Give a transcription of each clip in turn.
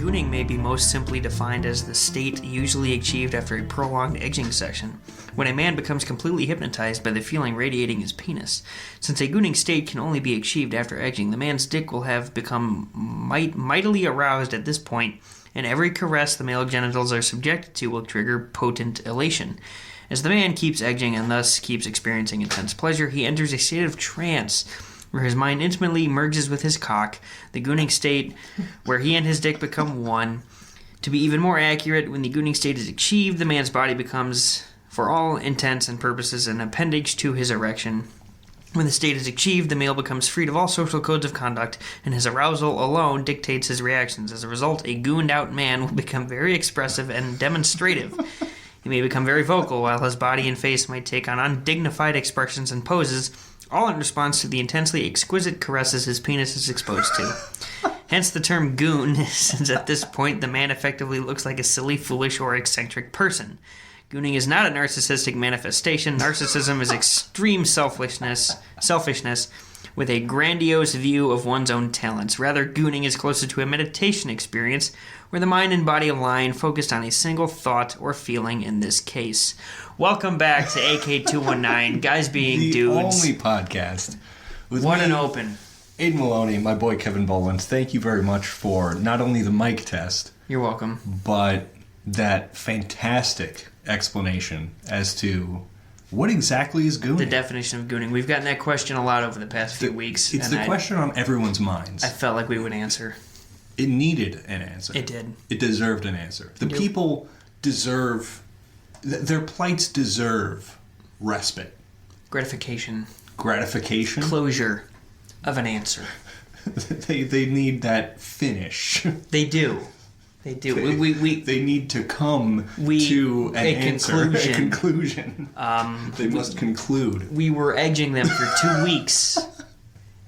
Gooning may be most simply defined as the state usually achieved after a prolonged edging session, when a man becomes completely hypnotized by the feeling radiating his penis. Since a Gooning state can only be achieved after edging, the man's dick will have become mightily aroused at this point, and every caress the male genitals are subjected to will trigger potent elation. As the man keeps edging and thus keeps experiencing intense pleasure, he enters a state of trance, where his mind intimately merges with his cock, the Gooning state, where he and his dick become one. To be even more accurate, when the Gooning state is achieved, the man's body becomes, for all intents and purposes, an appendage to his erection. When the state is achieved, the male becomes freed of all social codes of conduct, and his arousal alone dictates his reactions. As a result, a gooned-out man will become very expressive and demonstrative. He may become very vocal, while his body and face might take on undignified expressions and poses, all in response to the intensely exquisite caresses his penis is exposed to. Hence the term goon, since at this point the man effectively looks like a silly, foolish, or eccentric person. Gooning is not a narcissistic manifestation. Narcissism is extreme selfishness with a grandiose view of one's own talents. Rather, gooning is closer to a meditation experience where the mind and body align, focused on a single thought or feeling in this case. Welcome back to AK219, Guys Being the Dudes. The only podcast with One me, and open. Aidan Maloney, my boy Kevan Bolins. Thank you very much for not only the mic test, You're welcome. but that fantastic explanation as to what exactly is gooning. The definition of gooning. We've gotten that question a lot over the past few weeks. It's the question on everyone's minds. I felt like we would answer. It needed an answer. It did. It deserved an answer. The people deserve... Their plights deserve respite. Gratification. Gratification? Closure of an answer. They need that finish. They do. They do. They need to come to an answer. Conclusion. A conclusion. They must conclude. We were edging them for 2 weeks,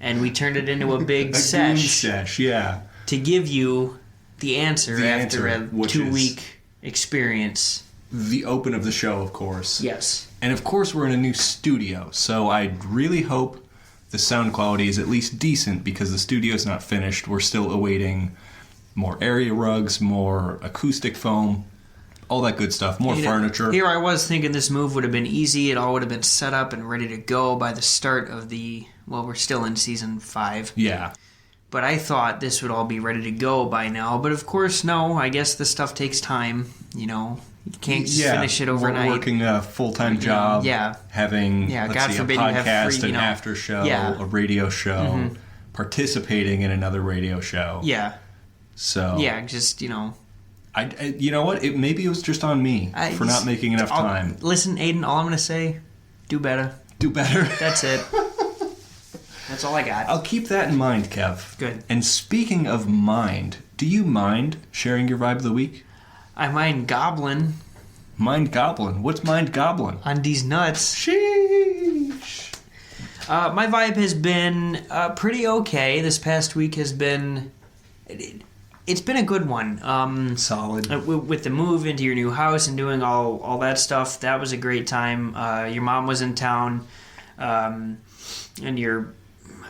and we turned it into a big Goon sesh, yeah. to give you the answer after a which 2-week experience. The open of the show, of course. Yes. And of course we're in a new studio, so I really hope the sound quality is at least decent because the studio's not finished. We're still awaiting more area rugs, more acoustic foam, all that good stuff, more furniture. Here I was thinking this move would have been easy. It all would have been set up and ready to go by the start of we're still in season 5. Yeah. But I thought this would all be ready to go by now. But of course, no. I guess this stuff takes time, You can't just finish it overnight. Working a full-time job. Yeah. Having, God forbid, a you have podcast, free, an after show, a radio show, participating in another radio show. Yeah. So. Yeah, just, you know what? Maybe it was just on me for not making enough time. Listen, Aidan, all I'm going to say, do better. Do better. That's it. That's all I got. I'll keep that in mind, Kev. Good. And speaking of mind, do you mind sharing your vibe of the week? I mind goblin. Mind goblin? What's mind goblin? On these nuts. Sheesh. My vibe has been pretty okay. This past week has been... It's been a good one. Solid. With the move into your new house and doing all that stuff, that was a great time. Your mom was in town, and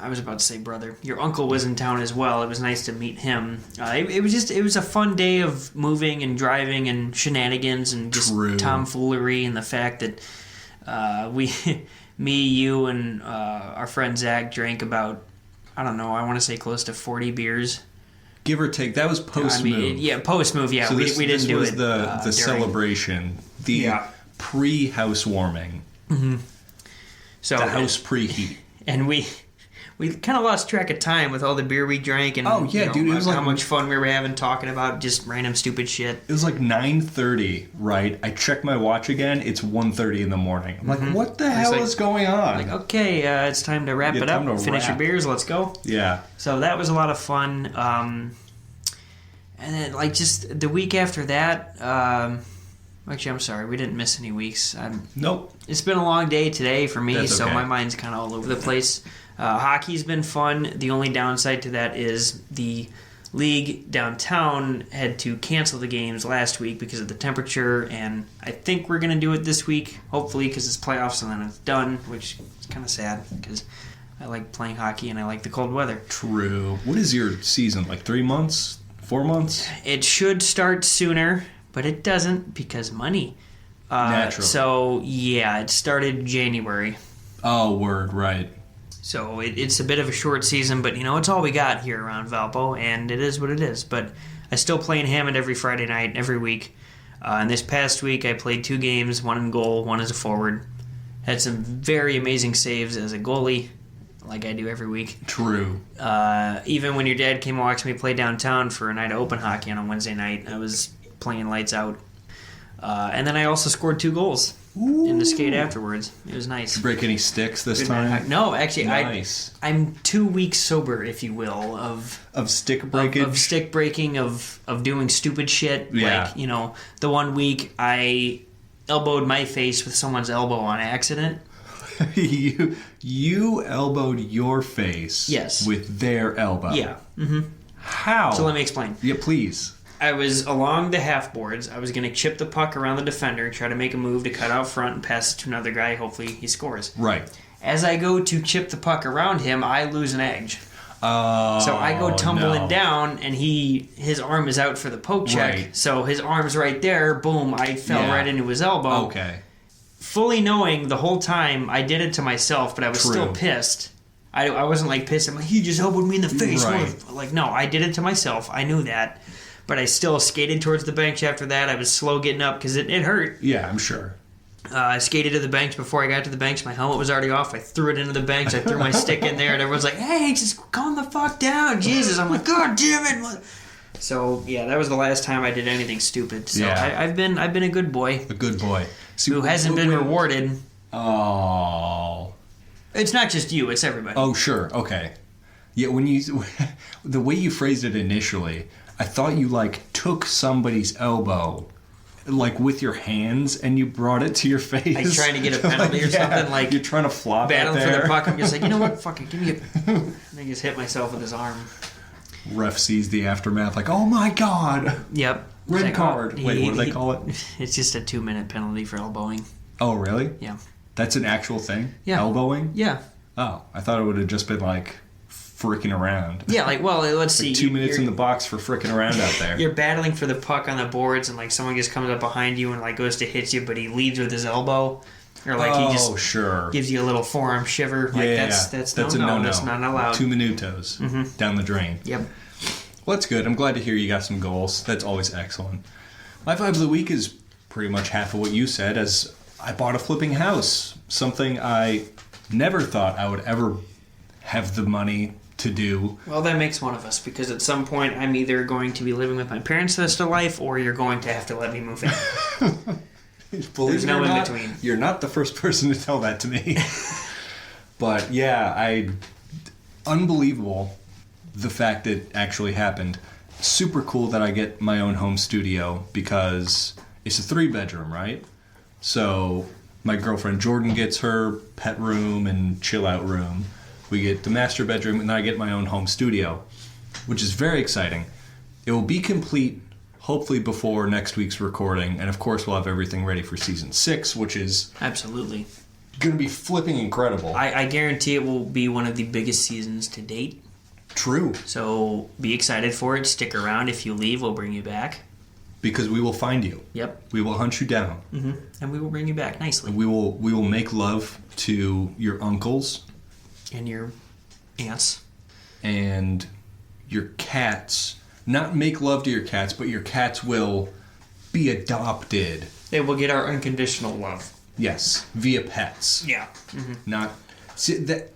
I was about to say brother. Your uncle was in town as well. It was nice to meet him. It was a fun day of moving and driving and shenanigans and just tomfoolery, and the fact that me, you, and our friend Zach drank about, I don't know, I want to say close to 40 beers. Give or take. That was post-move. Post-move, yeah. So we didn't do it. This was the celebration, the pre-housewarming, so the house preheat. And we kind of lost track of time with all the beer we drank and dude, it was how much fun we were having talking about just random stupid shit. It was like 9:30, right? I checked my watch again. It's 1:30 in the morning. I'm like, what the hell is going on? Like, okay, it's time to wrap it up. Finish your beers. Let's go. Yeah. So that was a lot of fun. And then, just the week after that, actually, I'm sorry, we didn't miss any weeks. Nope. It's been a long day today for me, That's okay. So my mind's kind of all over the place. Hockey's been fun. The only downside to that is the league downtown had to cancel the games last week because of the temperature, and I think we're going to do it this week, hopefully, because it's playoffs and then it's done, which is kind of sad because I like playing hockey and I like the cold weather. True. What is your season, like 3 months? 4 months? It should start sooner, but it doesn't because money. Naturally. So, yeah, it started January. Oh, word, right. So it's a bit of a short season, but, it's all we got here around Valpo, and it is what it is. But I still play in Hammond every Friday night, every week. And this past week, I played 2 games, 1 in goal, 1 as a forward. Had some very amazing saves as a goalie, like I do every week. True. Even when your dad came and watched me play downtown for a night of open hockey on a Wednesday night, I was playing lights out. And then I also scored 2 goals in the skate afterwards. It was nice. Did you break any sticks this time? No, actually, nice. I'm 2 weeks sober, if you will, of stick breakage, of stick breaking, of doing stupid shit. Yeah. Like, the one week I elbowed my face with someone's elbow on accident. you elbowed your face. Yes. With their elbow. Yeah. Mm-hmm. How? So let me explain. Yeah, please. I was along the half boards. I was going to chip the puck around the defender, try to make a move to cut out front and pass it to another guy. Hopefully he scores. Right. As I go to chip the puck around him, I lose an edge. Oh, so I go tumbling down, and his arm is out for the poke check. Right. So his arm's right there. Boom, I fell right into his elbow. Okay. Fully knowing the whole time I did it to myself, but I was still pissed. I wasn't like pissed. I'm like, he just elbowed me in the face. Right. Like, no, I did it to myself. I knew that. But I still skated towards the bench after that. I was slow getting up because it hurt. Yeah, I'm sure. I skated to the bench. Before I got to the bench, my helmet was already off. I threw it into the bench. I threw my stick in there, and everyone's like, hey, just calm the fuck down. Jesus. I'm like, God damn it. So, yeah, that was the last time I did anything stupid. So yeah. I've been a good boy. A good boy. Who hasn't been rewarded. Oh. It's not just you. It's everybody. Oh, sure. Okay. Yeah, the way you phrased it initially, I thought you, took somebody's elbow, with your hands, and you brought it to your face. Like trying to get a penalty or something. You're trying to flop battling it there. for the puck. I'm just like, you know what? Fuck it. Give me a... And I just hit myself with his arm. Ref sees the aftermath oh my God. Yep. Red card. Wait, what do they call it? It's just a 2-minute penalty for elbowing. Oh, really? Yeah. That's an actual thing? Yeah. Elbowing? Yeah. Oh, I thought it would have just been freaking around. Yeah, let's see. 2 minutes in the box for freaking around out there. You're battling for the puck on the boards, and someone just comes up behind you and goes to hit you, but he leads with his elbow, or he just gives you a little forearm shiver. That's a no-no. That's not allowed. 2 minutos down the drain. Yep. Well, that's good. I'm glad to hear you got some goals. That's always excellent. My vibe of the week is pretty much half of what you said, as I bought a flipping house. Something I never thought I would ever have the money to do. Well, that makes one of us, because at some point I'm either going to be living with my parents the rest of life, or you're going to have to let me move in. There's no in between. You're not the first person to tell that to me. But yeah, unbelievable the fact it actually happened. Super cool that I get my own home studio, because it's a 3-bedroom, right? So my girlfriend Jordan gets her pet room and chill out room. We get the master bedroom, and then I get my own home studio, which is very exciting. It will be complete hopefully before next week's recording, and of course we'll have everything ready for season 6, which is absolutely going to be flipping incredible. I guarantee it will be one of the biggest seasons to date. True. So be excited for it. Stick around. If you leave, we'll bring you back. Because we will find you. Yep. We will hunt you down. Mm-hmm. And we will bring you back nicely. And we will make love to your uncles. And your aunts. And your cats. Not make love to your cats, but your cats will be adopted. They will get our unconditional love. Yes. Via pets. Yeah. Mm-hmm. Not... See, that...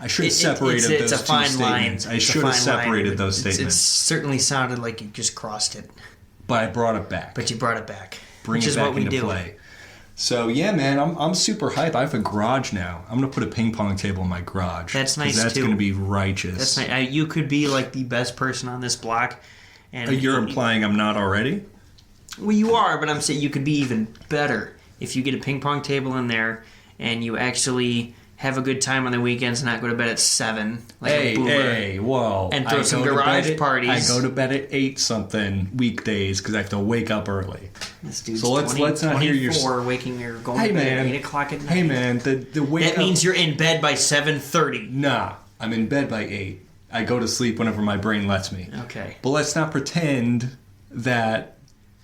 I should have separated those two statements. I should have separated those statements. It certainly sounded like you just crossed it. But I brought it back. But you brought it back. Bring it back into play. So yeah, man, I'm super hype. I have a garage now. I'm gonna put a ping pong table in my garage. That's nice too. That's gonna be righteous. That's nice. You could be the best person on this block. And you're implying I'm not already? Well, you are, but I'm saying you could be even better if you get a ping pong table in there and you actually have a good time on the weekends and not go to bed at 7 a boomer. Hey, whoa. And throw some garage parties. I go to bed at 8 something weekdays because I have to wake up early. This dude's so let's not hear your... waking or going to bed at 8 o'clock at night. Hey, man, the wake That means you're in bed by 7:30. Nah, I'm in bed by 8. I go to sleep whenever my brain lets me. Okay. But let's not pretend that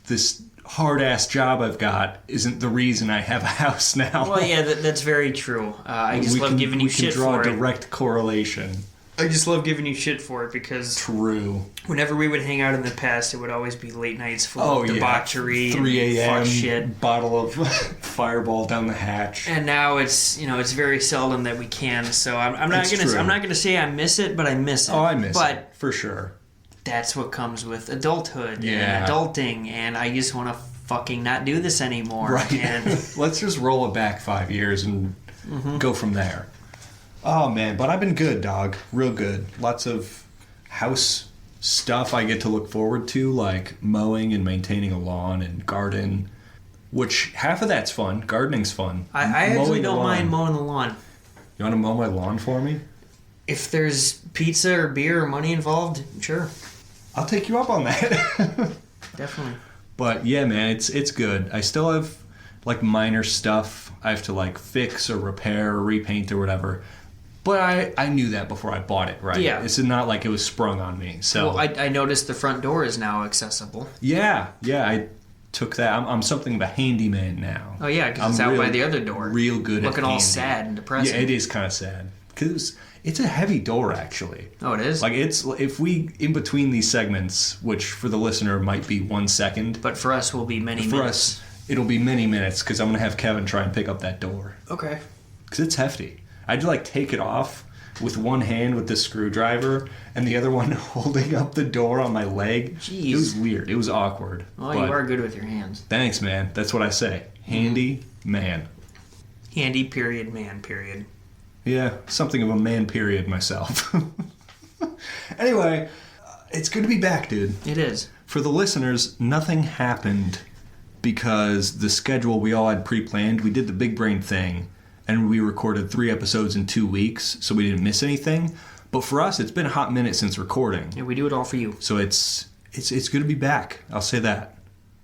this hard-ass job I've got isn't the reason I have a house now. Well, yeah, that's very true. I just love giving you shit for it. We can draw a direct correlation. I just love giving you shit for it because... True. Whenever we would hang out in the past, it would always be late nights full of debauchery. 3 a.m. Fuck shit. Bottle of Fireball down the hatch. And now it's very seldom that we can. So I'm not gonna say I miss it, but I miss it. Oh, I miss it for sure. That's what comes with adulthood and adulting, and I just want to fucking not do this anymore. Right. And let's just roll it back 5 years and go from there. Oh man, but I've been good, dog. Real good. Lots of house stuff I get to look forward to, like mowing and maintaining a lawn and garden, which half of that's fun. Gardening's fun. I actually don't mind mowing the lawn. You want to mow my lawn for me? If there's pizza or beer or money involved, sure. I'll take you up on that. Definitely. But yeah, man, it's good. I still have like minor stuff I have to like fix or repair or repaint or whatever. But I knew that before I bought it, right? Yeah. It's not like it was sprung on me. So well, I noticed the front door is now accessible. Yeah, I took that. I'm something of a handyman now. Oh yeah, because it's out by the other door. Real good looking at all sad and depressing. Yeah, it is kind of sad because it's a heavy door actually. Oh, it is. Like if we in between these segments, which for the listener might be 1 second, but for us will be many minutes. For us, it'll be many minutes because I'm gonna have Kevin try and pick up that door. Okay. Because it's hefty. I had to like take it off with one hand with the screwdriver and the other one holding up the door on my leg. Jeez. It was weird. It was awkward. Well, you are good with your hands. Thanks, man. That's what I say. Handy man. Handy period man period. Yeah, something of a man period myself. Anyway, it's good to be back, dude. It is. For the listeners, nothing happened because the schedule we all had pre-planned, we did the big brain thing, and we recorded 3 episodes in 2 weeks, so we didn't miss anything. But for us, it's been a hot minute since recording. Yeah, we do it all for you. So it's good to be back. I'll say that.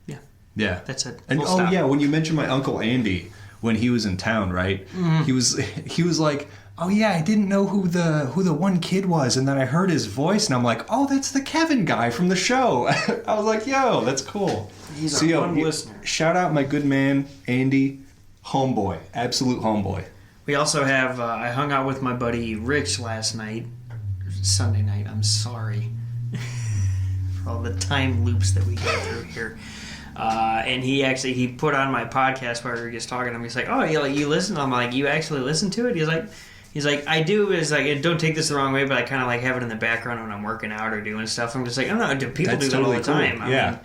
Yeah. Yeah. That's it. And Full stop. yeah, when you mentioned my Uncle Andy, when he was in town, right? He was like, oh yeah, I didn't know who the one kid was, and then I heard his voice, and I'm like, oh, that's the Kevan guy from the show. I was like, yo, that's cool. He's our one listener. Shout out my good man, Andy. Homeboy. Absolute homeboy. We also have, I hung out with my buddy Rich last night. Sunday night, I'm sorry. For all the time loops that we go through here. And he put on my podcast while we were just talking to him. He's like, oh, you listen? I'm like, you actually listen to it? He's like, I do. It's like, don't take this the wrong way, but I kind of like have it in the background when I'm working out or doing stuff. I'm just like, I don't know, people do that all the time. Cool. Yeah. I mean,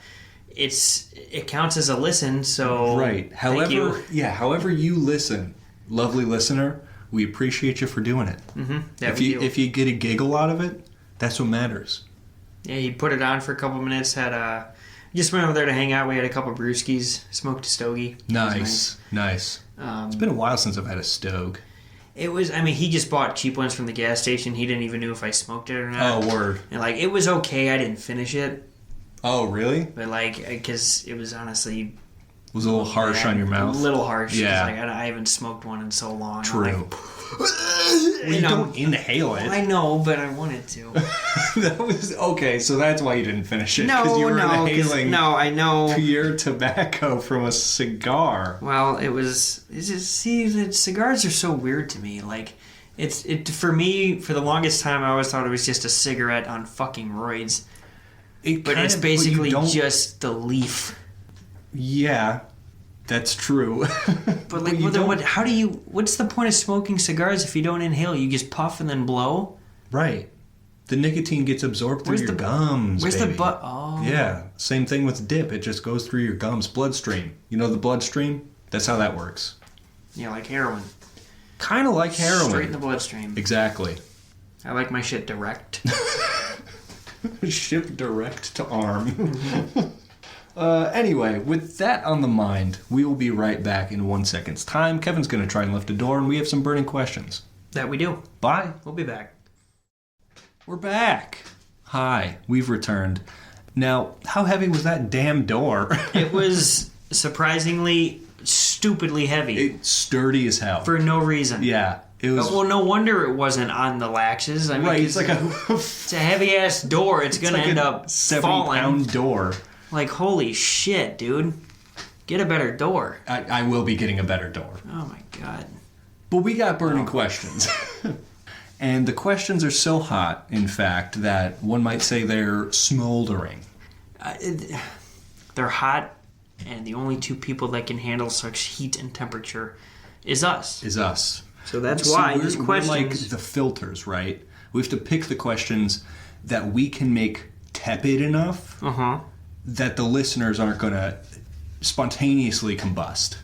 it counts as a listen, so right. However you listen, lovely listener, we appreciate you for doing it. Mm-hmm. If you get a giggle out of it, that's what matters. Yeah, he put it on for a couple minutes. Just went over there to hang out. We had a couple brewskis, smoked a stogie. Nice. It's been a while since I've had a stogue. It was. I mean, he just bought cheap ones from the gas station. He didn't even know if I smoked it or not. Oh, word. And it was okay. I didn't finish it. Oh, really? But because it was honestly... It was a little harsh on your mouth? A little harsh. Yeah. I haven't smoked one in so long. True. You don't inhale it. I know, but I wanted to. That was... Okay, so that's why you didn't finish it. No, you were inhaling I know. pure tobacco from a cigar. Well, it was... the cigars are so weird to me. For me, for the longest time, I always thought it was just a cigarette on fucking roids. But it's basically just the leaf. Yeah, that's true. But what's the point of smoking cigars if you don't inhale? You just puff and then blow? Right. The nicotine gets absorbed through your gums. Where's baby. the butt? Oh. Yeah. Same thing with dip. It just goes through your gums, bloodstream. You know the bloodstream? That's how that works. Yeah, like heroin. Kind of like heroin. Straight in the bloodstream. Exactly. I like my shit direct. Ship direct to arm. Anyway, with that on the mind, we will be right back in 1 second's time. Kevin's going to try and lift a door, and we have some burning questions. That we do. Bye. We'll be back. We're back. Hi, we've returned. Now, how heavy was that damn door? It was surprisingly, stupidly heavy. It's sturdy as hell. For no reason. Yeah. It was well, no wonder it wasn't on the latches. I mean, right. It's like it's a heavy ass door. It's gonna end up 70-pound door. Like, holy shit, dude! Get a better door. I will be getting a better door. Oh my god. But we got burning questions. And the questions are so hot, in fact, that one might say they're smoldering. They're hot, and the only two people that can handle such heat and temperature is us. So that's why these questions... We're like the filters, right? We have to pick the questions that we can make tepid enough that the listeners aren't going to spontaneously combust.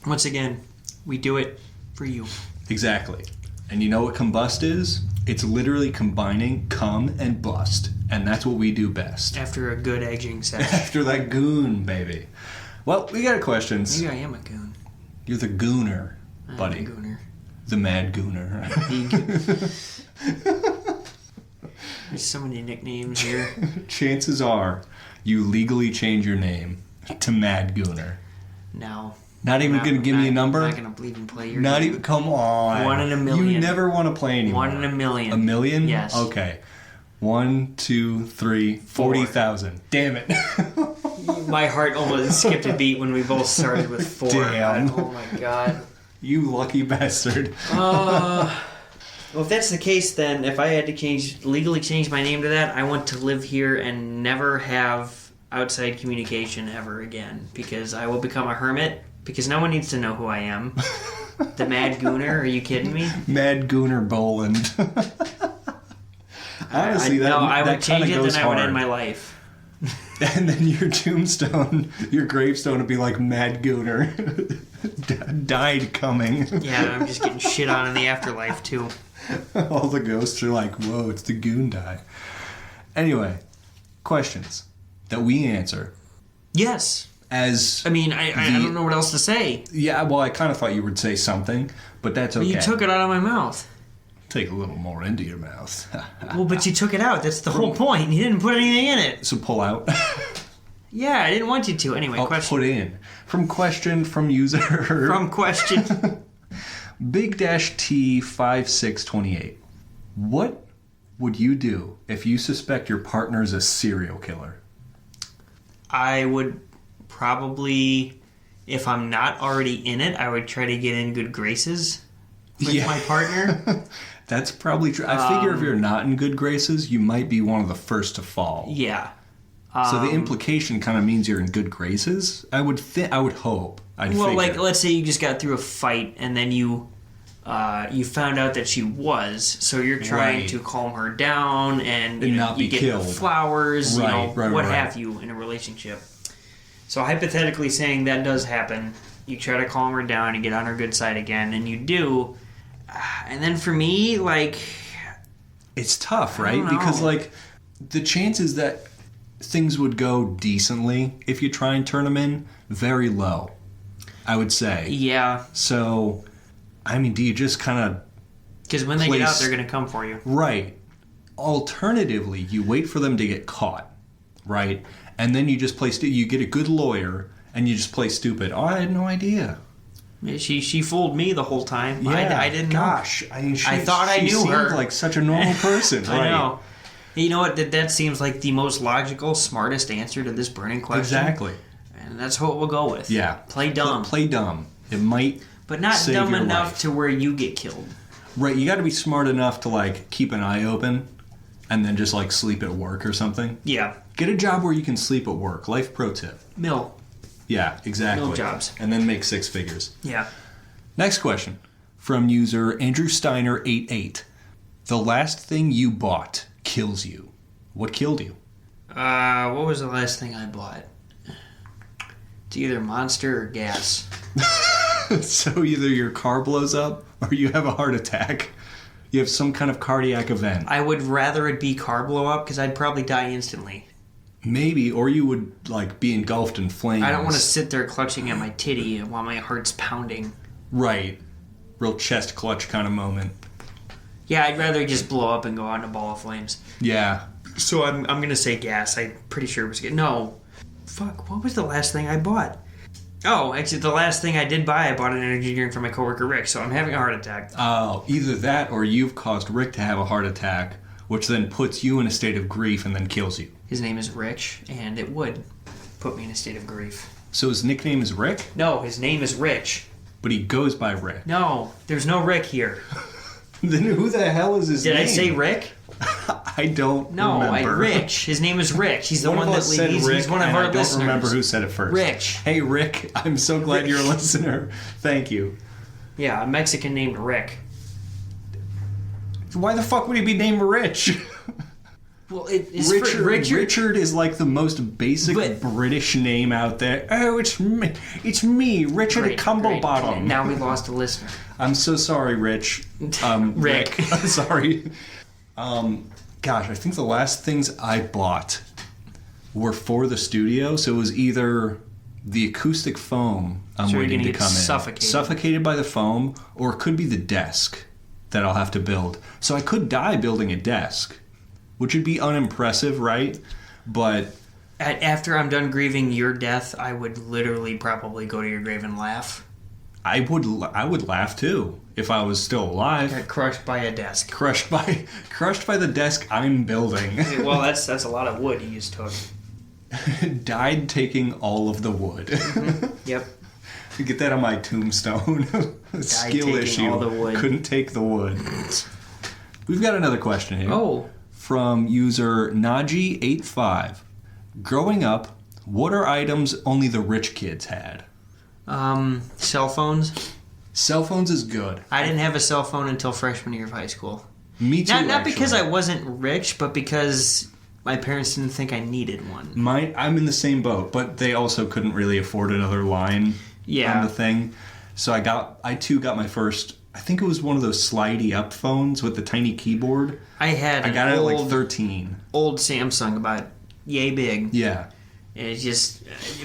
Once again, we do it for you. Exactly. And you know what combust is? It's literally combining cum and bust. And that's what we do best. After a good edging session. After that goon, baby. Well, we got questions. Maybe I am a goon. You're the gooner, buddy. I'm a gooner. The mad gooner. There's so many nicknames here. Chances are you legally change your name to Mad Gooner. No. Not even going to give me a number? I'm not going to believe and play your Not game. even, come on. 1 in a million. You never want to play anymore. 1 in a million. A million? Yes. Okay. 1, 2, 3, 40,000. Damn it. My heart almost skipped a beat when we both started with 4. Damn. Oh my god. You lucky bastard. Well, if that's the case, then if I had to legally change my name to that, I want to live here and never have outside communication ever again, because I will become a hermit, because no one needs to know who I am. The Mad Gooner? Are you kidding me? Mad Gooner Boland. Honestly, I would that change kinda it, goes then I would hard. end my life. And then your tombstone, your gravestone would be like Mad Gooner. Died coming. Yeah, I'm just getting shit on in the afterlife, too. All the ghosts are like, whoa, it's the goon die. Anyway, questions that we answer. Yes. As I mean, I don't know what else to say. Yeah, well, I kind of thought you would say something, but that's okay. But you took it out of my mouth. Take a little more into your mouth. Well, but you took it out. That's the whole point. You didn't put anything in it. So pull out. Yeah, I didn't want you to. Anyway, question. Put in. From user. From question. Big-T5628. What would you do if you suspect your partner's a serial killer? I would probably, if I'm not already in it, I would try to get in good graces with my partner. That's probably true. I figure if you're not in good graces, you might be one of the first to fall. Yeah. So the implication kind of means you're in good graces. I would hope. Well, like, let's say you just got through a fight and then you found out that she was, so you're trying to calm her down and not be you get killed. her flowers, Right. what have you in a relationship. So hypothetically saying that does happen, you try to calm her down and get on her good side again, and you do. And then for me, like... It's tough, right? Because, like, the chances that things would go decently if you try and turn them in, very low, I would say. Yeah. So, I mean, do you just kind of... Because when they get out, they're going to come for you. Right. Alternatively, you wait for them to get caught, right? And then you just play... You get a good lawyer, and you just play stupid. Oh, I had no idea. She fooled me the whole time. Yeah, I didn't know. Gosh, I mean, I thought I knew her. She seemed like such a normal person. I know. You know what? That seems like the most logical, smartest answer to this burning question. Exactly. And that's what we'll go with. Yeah. Play dumb. Play dumb. It might But not save dumb your enough life. to where you get killed. Right, you got to be smart enough to, like, keep an eye open and then just, like, sleep at work or something. Yeah. Get a job where you can sleep at work. Life pro tip. Mill. Yeah, exactly. Mill jobs. And then make 6 figures. Yeah. Next question from user Andrew Steiner88. The last thing you bought kills you. What killed you? What was the last thing I bought? It's either Monster or gas. So either your car blows up or you have a heart attack. You have some kind of cardiac event. I would rather it be car blow up because I'd probably die instantly. Maybe, or you would, like, be engulfed in flames. I don't want to sit there clutching at my titty while my heart's pounding. Right. Real chest clutch kind of moment. Yeah, I'd rather just blow up and go out in a ball of flames. Yeah. So I'm going to say gas. I'm pretty sure it was... No. Fuck, what was the last thing I bought? Oh, actually, the last thing I did buy, I bought an energy drink for my coworker Rick, so I'm having a heart attack. Oh, either that or you've caused Rick to have a heart attack, which then puts you in a state of grief and then kills you. His name is Rich, and it would put me in a state of grief. So his nickname is Rick? No, his name is Rich. But he goes by Rick. No, there's no Rick here. Then who the hell is his name? Did I say Rick? I don't remember. Rich. His name is Rich. He's the one that said leads. Rick, He's one of and our I don't listeners. remember who said it first. Rich. Hey, Rick. I'm so glad you're a listener. Thank you. Yeah, a Mexican named Rick. Why the fuck would he be named Rich? Well, it's Richard is like the most basic British name out there. Oh, it's me, Richard Cumblebottom. Now we lost a listener. I'm so sorry, Rich. Rick. Sorry. Gosh, I think the last things I bought were for the studio. So it was either the acoustic foam I'm waiting to come in. Suffocated by the foam, or it could be the desk that I'll have to build. So I could die building a desk, which would be unimpressive, right? But after I'm done grieving your death, I would literally probably go to your grave and laugh. I would laugh too if I was still alive. Got crushed by a desk. Crushed by the desk I'm building. Well, that's a lot of wood you just took. Died taking all of the wood. Mm-hmm. Yep. Get that on my tombstone. Skill issue. All the wood. Couldn't take the wood. We've got another question here. Oh. From user Naji85. Growing up, what are items only the rich kids had? Cell phones. Cell phones is good. I didn't have a cell phone until freshman year of high school. Me too. Not because I wasn't rich, but because my parents didn't think I needed one. I'm in the same boat, but they also couldn't really afford another line on the thing. So I too got my first, I think it was one of those slidey up phones with the tiny keyboard. I got it at like 13. Old Samsung, about yay big. Yeah. And it's just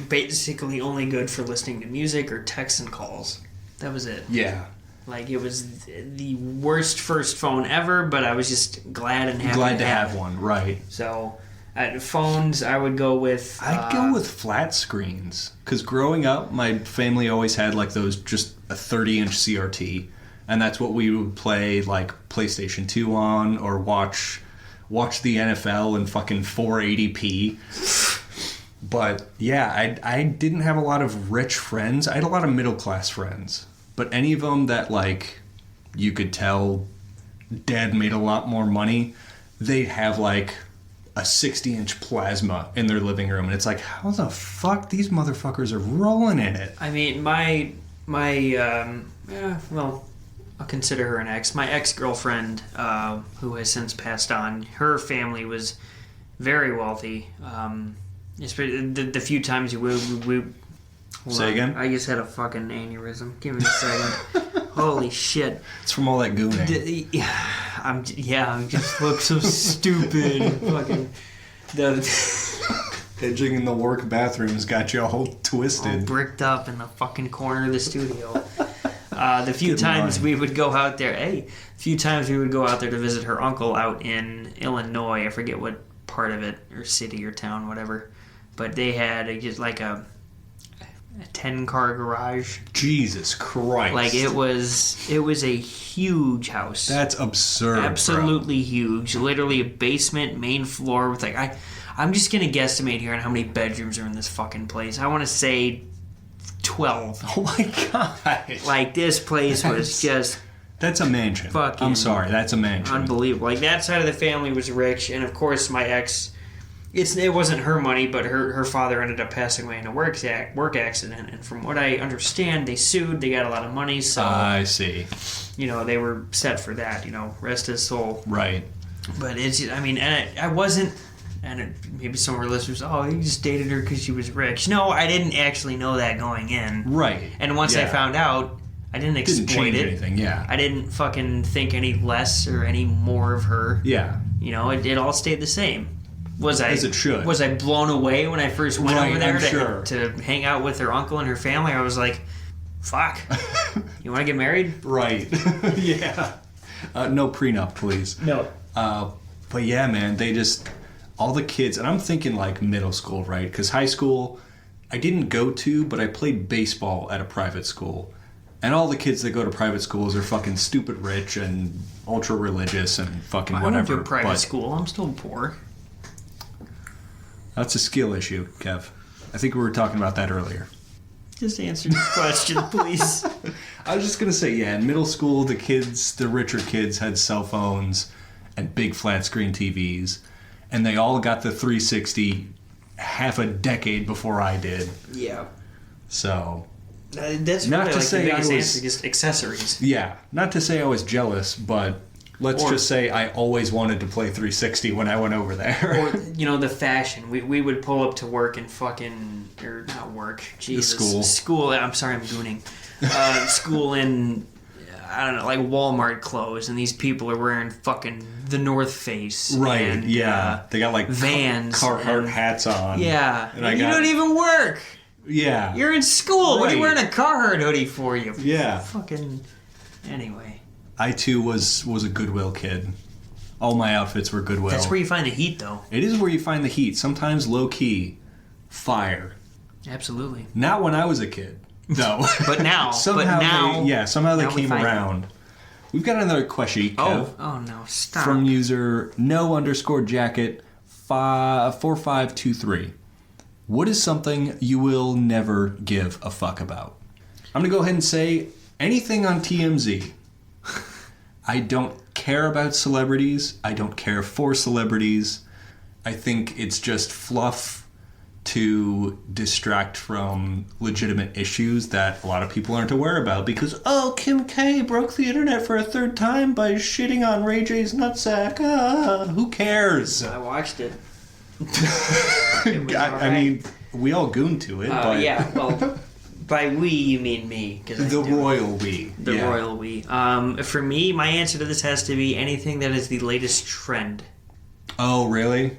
basically only good for listening to music or texts and calls. That was it. Yeah. Like, it was the worst first phone ever, but I was just glad and happy to have one, right. So, phones, I would go with... I'd go with flat screens. Because growing up, my family always had, like, those, just a 30-inch CRT. And that's what we would play, like, PlayStation 2 on, or watch the NFL in fucking 480p. But, yeah, I didn't have a lot of rich friends. I had a lot of middle-class friends. But any of them that, like, you could tell Dad made a lot more money, they'd have, like, a 60-inch plasma in their living room. And it's like, how the fuck these motherfuckers are rolling in it? I mean, I'll consider her an ex. My ex-girlfriend, who has since passed on, her family was very wealthy. The few times we Say again? I just had a fucking aneurysm. Give me a second. Holy shit. It's from all that Goonin. I just look so stupid. Fucking Edging in the work bathroom's got you all twisted. All bricked up in the fucking corner of the studio. The few times we would go out there, to visit her uncle out in Illinois. I forget what part of it, or city or town, whatever. But they had just like a 10-car garage. Jesus Christ! Like it was a huge house. That's absurd. Absolutely huge. Literally a basement, main floor with like I'm just gonna guesstimate here on how many bedrooms are in this fucking place. I want to say 12. Oh my god! Like this place was just. That's a mansion. I'm sorry, that's a mansion. Unbelievable. Like that side of the family was rich, and of course my ex. It wasn't her money, but her father ended up passing away in a work accident. And from what I understand, they sued. They got a lot of money. So I see. They were set for that. Rest his soul. Right. But I wasn't. And maybe some of our listeners, you just dated her because she was rich. No, I didn't actually know that going in. Right. And once I found out, I didn't exploit change anything. Yeah. I didn't fucking think any less or any more of her. Yeah. It all stayed the same. As it should. Was I blown away when I first went over there to hang out with her uncle and her family? I was like, fuck. You want to get married? Right. Yeah. No prenup, please. No. But yeah, man, they just... All the kids... And I'm thinking like middle school, right? Because high school, I didn't go to, but I played baseball at a private school. And all the kids that go to private schools are fucking stupid rich and ultra religious and fucking whatever. I went to a private school. I'm still poor. That's a skill issue, Kev. I think we were talking about that earlier. Just answer the question, please. I was just going to say, yeah, in middle school, the richer kids had cell phones and big flat screen TVs. And they all got the 360 half a decade before I did. Yeah. So... That's not really to like say the biggest I was, answer, just accessories. Yeah, not to say I was jealous, but let's just say I always wanted to play 360 when I went over there. Or, the fashion. We would pull up to work and fucking... Or not work. Jesus. School. I'm sorry, I'm gooning. School in... I don't know, like Walmart clothes, and these people are wearing fucking the North Face. Right, and, yeah. They got like Vans. Carhartt hats on. Yeah. And you don't even work. Yeah. You're in school. Right. What are you wearing a Carhartt hoodie for? You Yeah. fucking... Anyway. I, too, was a Goodwill kid. All my outfits were Goodwill. That's where you find the heat, though. It is where you find the heat. Sometimes low-key. Fire. Absolutely. Not when I was a kid, though. But now. somehow they now came around. We've got another question, Kev. Oh no, stop. From user no_jacket 4523. What is something you will never give a fuck about? I'm going to go ahead and say anything on TMZ. I don't care about celebrities. I don't care for celebrities. I think it's just fluff to distract from legitimate issues that a lot of people aren't aware about because, Kim K broke the internet for a third time by shitting on Ray J's nutsack. Who cares? I watched it. I mean, we all goon to it. But Yeah, well, by we you mean me. The royal we. The royal we. For me, my answer to this has to be anything that is the latest trend. Oh, really?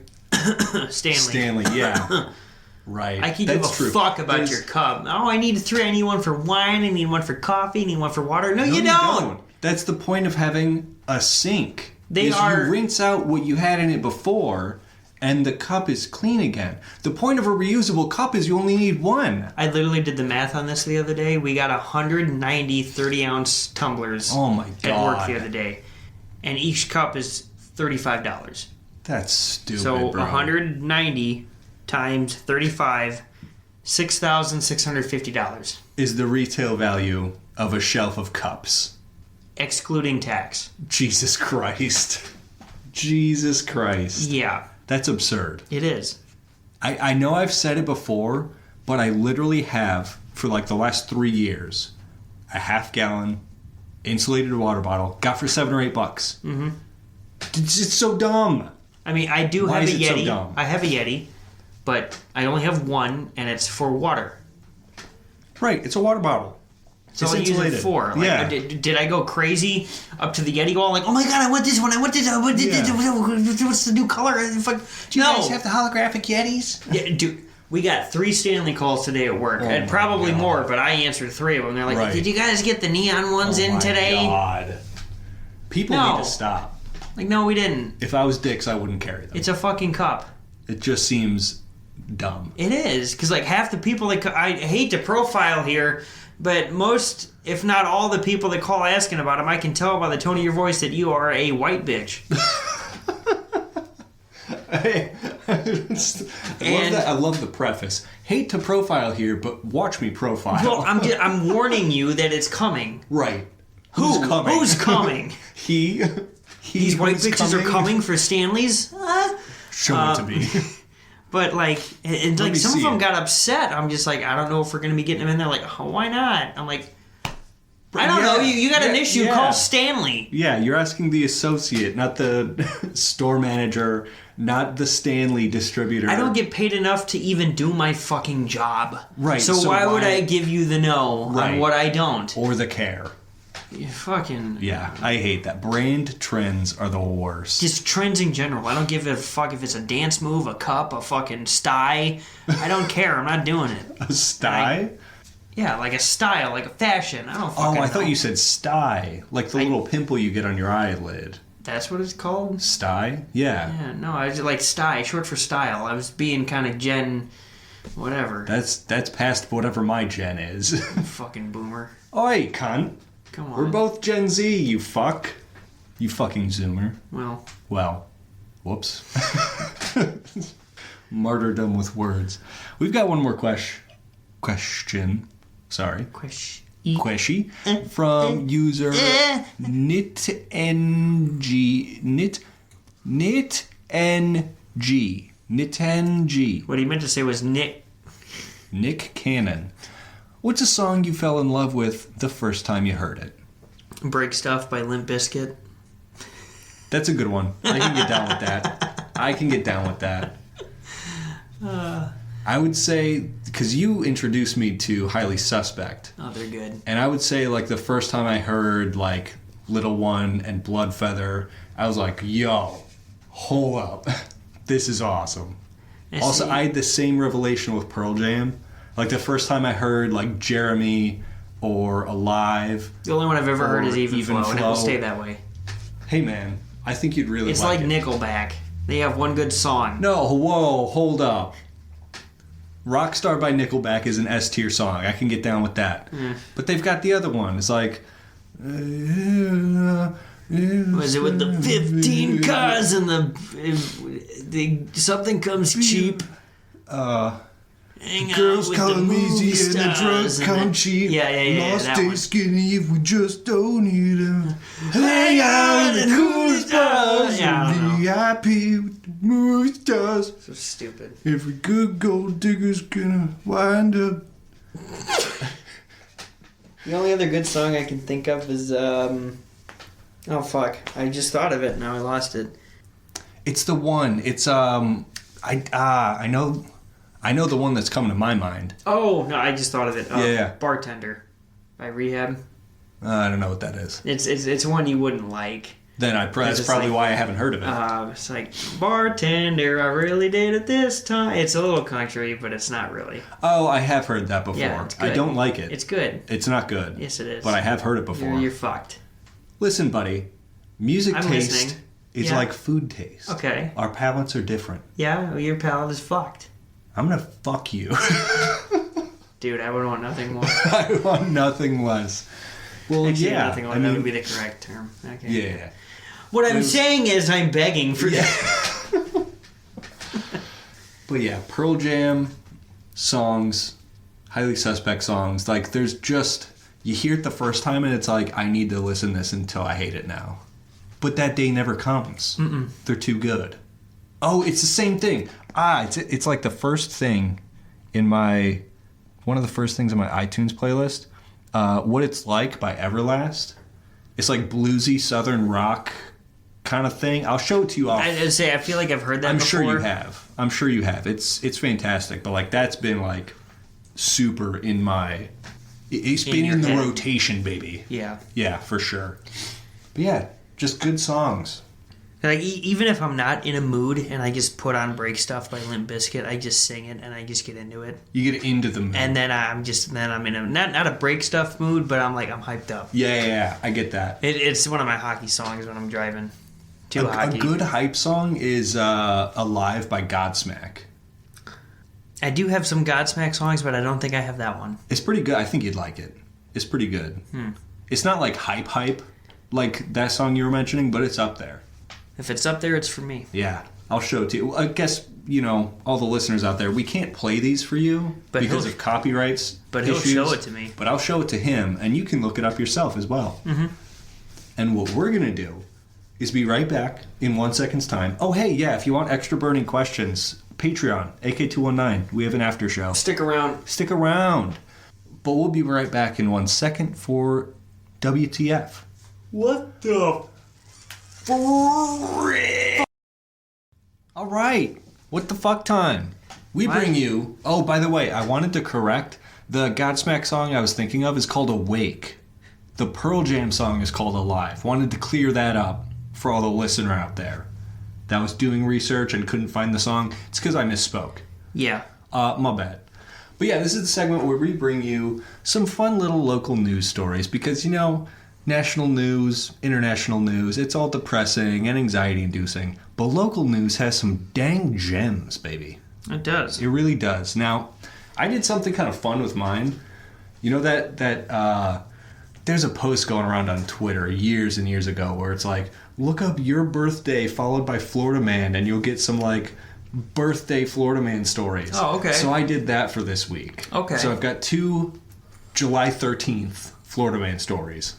Stanley, yeah. Right. I can give a fuck about your cup. Oh, I need three. I need one for wine. I need one for coffee. I need one for water. No, you don't. That's the point of having a sink. You rinse out what you had in it before, and the cup is clean again. The point of a reusable cup is you only need one. I literally did the math on this the other day. We got 190 30-ounce tumblers at work the other day. And each cup is $35. That's stupid, so bro. 190 times 35, $6,650. Is the retail value of a shelf of cups. Excluding tax. Jesus Christ. Jesus Christ. Yeah. That's absurd. It is. I know I've said it before, but I literally have, for like the last 3 years, a half-gallon insulated water bottle, got for $7 or $8. Mm-hmm. It's so dumb. I mean, I do have a Yeti. So dumb? I have a Yeti, but I only have one, and it's for water. Right, it's a water bottle. So I use it for. Like, did I go crazy up to the Yeti wall? Like, oh my god, I want this one. I want this. What's the new color? Do you guys have the holographic Yetis? Yeah, dude. We got 3 Stanley calls today at work, and probably more, but I answered 3 of them. They're like, did you guys get the neon ones in today? Oh my god. People need to stop. Like, no, we didn't. If I was dicks, I wouldn't carry them. It's a fucking cup. It just seems dumb. It is, because like half the people that I hate to profile here, but most, if not all, the people that call asking about them, I can tell by the tone of your voice that you are a white bitch. I love the preface. Hate to profile here, but watch me profile. Well, I'm warning you that it's coming. Right. Who's coming? These white bitches are coming for Stanley's? Show it to me. But like, and like some of them got upset. I'm just like, I don't know if we're gonna be getting them in there. Like, oh, why not? I'm like, I don't know. You got an issue? Call Stanley. Yeah, you're asking the associate, not the store manager, not the Stanley distributor. I don't get paid enough to even do my fucking job. Right. So why would I give you the no on what I don't? Or the care. You fucking... Yeah, I hate that. Brand trends are the worst. Just trends in general. I don't give a fuck if it's a dance move, a cup, a fucking sty. I don't care. I'm not doing it. A sty? Yeah, like a style, like a fashion. I don't fucking know. I thought you said sty. Like the little pimple you get on your eyelid. That's what it's called? Sty? Yeah. Yeah, no, I was like sty, short for style. I was being kind of Gen Whatever. That's past whatever my gen is. Fucking boomer. Oi, cunt. Come on. We're both Gen Z, you fuck. You fucking zoomer. Well, whoops. Martyrdom with words. We've got one more question. Sorry. Queshy from user Nitng. What he meant to say was Nick Cannon. What's a song you fell in love with the first time you heard it? Break Stuff by Limp Bizkit. That's a good one. I can get down with that. I would say, because you introduced me to Highly Suspect. Oh, they're good. And I would say, like, the first time I heard, like, Little One and Blood Feather, I was like, yo, hold up. This is awesome. I had the same revelation with Pearl Jam. Like, the first time I heard, like, Jeremy or Alive. The only one I've ever heard is Even Flow, and it will stay that way. Hey, man, I think you'd really like it. It's like Nickelback. They have one good song. No, whoa, hold up. Rockstar by Nickelback is an S tier song. I can get down with that. But they've got the other one. It's like... Was it with the 15 cars and the something comes cheap? Girls come easy and the drugs come cheap. Yeah. Lost stay skinny if we just don't eat them. Hang out in the coolest bars. VIP with the movie stars. So stupid. Every good gold digger's gonna wind up. The only other good song I can think of is oh fuck! I just thought of it. Now I lost it. It's the one. It's I know the one that's coming to my mind. Oh no! I just thought of it. Yeah. Bartender by Rehab. I don't know what that is. It's one you wouldn't like. Then that's probably why I haven't heard of it. It's like, bartender, I really did it this time. It's a little country, but it's not really. Oh, I have heard that before. Yeah, it's good. I don't like it. It's good. It's not good. Yes, it is. But I have heard it before. You're fucked. Listen, buddy. Music taste listening. is like food taste. Okay. Our palates are different. Yeah, well, your palate is fucked. I'm gonna fuck you. Dude, I would want nothing more. I want nothing less. Well, actually, yeah. Nothing less. That would be the correct term. Okay. Yeah. What I'm saying is I'm begging for that. But yeah, Pearl Jam songs, Highly Suspect songs, like there's just, you hear it the first time and it's like, I need to listen to this until I hate it now. But that day never comes. They're too good. Oh, it's the same thing. It's like the first thing in one of the first things in my iTunes playlist. What It's Like by Everlast. It's like bluesy southern rock kind of thing. I'll show it to you off. I feel like I've heard that before. I'm sure you have. It's fantastic. But like that's been like super in my... It's been in the rotation, baby. Yeah. Yeah, for sure. But yeah, just good songs. Like, even if I'm not in a mood and I just put on Break Stuff by Limp Bizkit, I just sing it and I just get into it. You get into the mood. And then I'm in a, not a Break Stuff mood, but I'm hyped up. Yeah, I get that. It's one of my hockey songs when I'm driving to hockey. A good hype song is Alive by Godsmack. I do have some Godsmack songs, but I don't think I have that one. It's pretty good. I think you'd like it. It's pretty good. It's not like hype like that song you were mentioning, but it's up there. If it's up there, it's for me. Yeah, I'll show it to you. I guess, all the listeners out there, we can't play these for you because of copyrights issues. He'll show it to me. But I'll show it to him, and you can look it up yourself as well. And what we're going to do is be right back in 1 second's time. Oh, hey, yeah, if you want extra burning questions, Patreon, AK219, we have an after show. Stick around. But we'll be right back in 1 second for WTF. What the... All right, what the fuck time? We bring you... Oh, by the way, I wanted to correct. The Godsmack song I was thinking of is called Awake. The Pearl Jam song is called Alive. Wanted to clear that up for all the listener out there that was doing research and couldn't find the song. It's because I misspoke. Yeah. My bad. But yeah, this is the segment where we bring you some fun little local news stories because, national news, international news, it's all depressing and anxiety-inducing. But local news has some dang gems, baby. It does. It really does. Now, I did something kind of fun with mine. You know that there's a post going around on Twitter years and years ago where it's like, look up your birthday followed by Florida Man, and you'll get some like birthday Florida Man stories. Oh, okay. So I did that for this week. Okay. So I've got 2 July 13th Florida Man stories.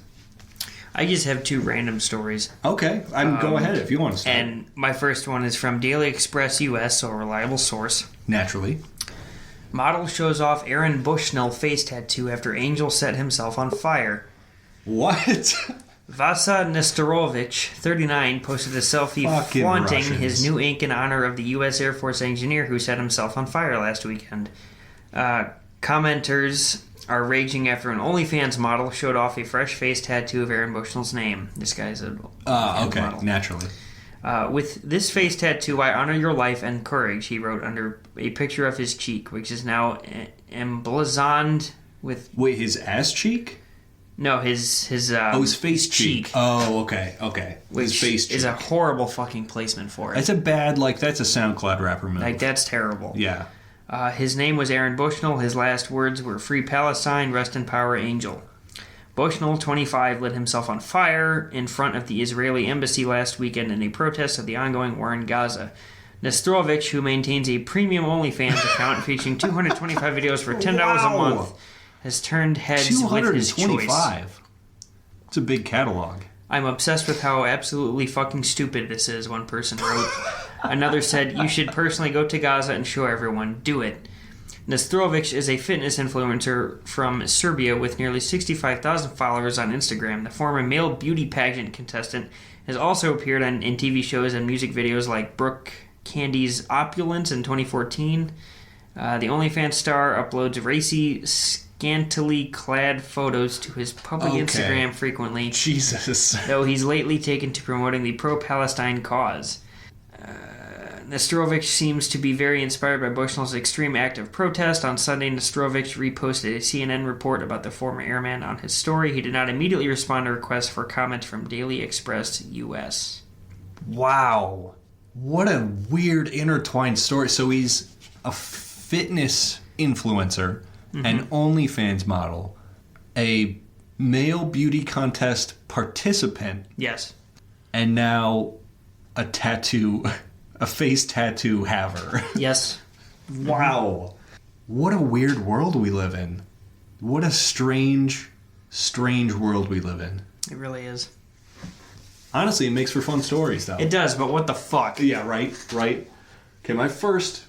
I just have 2 random stories. Okay, go ahead if you want to start. And my first one is from Daily Express US, so a reliable source. Naturally. Model shows off Aaron Bushnell face tattoo after Angel set himself on fire. What? Vasa Nestorovich, 39, posted a selfie Fucking flaunting Russians. his new ink in honor of the U.S. Air Force engineer who set himself on fire last weekend. Commenters are raging after an OnlyFans model showed off a fresh face tattoo of Aaron Bushnell's name. This guy's a Okay, model. naturally. With this face tattoo, I honor your life and courage, he wrote under a picture of his cheek, which is now emblazoned with... Wait, his ass cheek? No, his his face cheek. Oh, okay. Which his face cheek. is a horrible fucking placement for it. That's a bad, that's a SoundCloud rapper move. Like, that's terrible. Yeah. His name was Aaron Bushnell. His last words were Free Palestine, Rest in Power, Angel. Bushnell, 25, lit himself on fire in front of the Israeli embassy last weekend in a protest of the ongoing war in Gaza. Nestorovich, who maintains a premium OnlyFans account featuring 225 videos for $10 a month, has turned heads with his choice. 225. It's a big catalog. I'm obsessed with how absolutely fucking stupid this is, one person wrote. Another said, you should personally go to Gaza and show everyone. Do it. Nestorovich is a fitness influencer from Serbia with nearly 65,000 followers on Instagram. The former male beauty pageant contestant has also appeared in TV shows and music videos like Brooke Candy's Opulence in 2014. The OnlyFans star uploads racy, scantily clad photos to his public Instagram frequently. Jesus. Though he's lately taken to promoting the pro-Palestine cause. Nestorovich seems to be very inspired by Bushnell's extreme act of protest. On Sunday, Nestorovich reposted a CNN report about the former airman on his story. He did not immediately respond to requests for comment from Daily Express US. Wow. What a weird intertwined story. So he's a fitness influencer, an OnlyFans model, a male beauty contest participant, Yes. and now a face tattoo haver. Yes. Wow. What a weird world we live in. What a strange, strange world we live in. It really is. Honestly, it makes for fun stories, though. It does, but what the fuck? Yeah, right. Okay, my first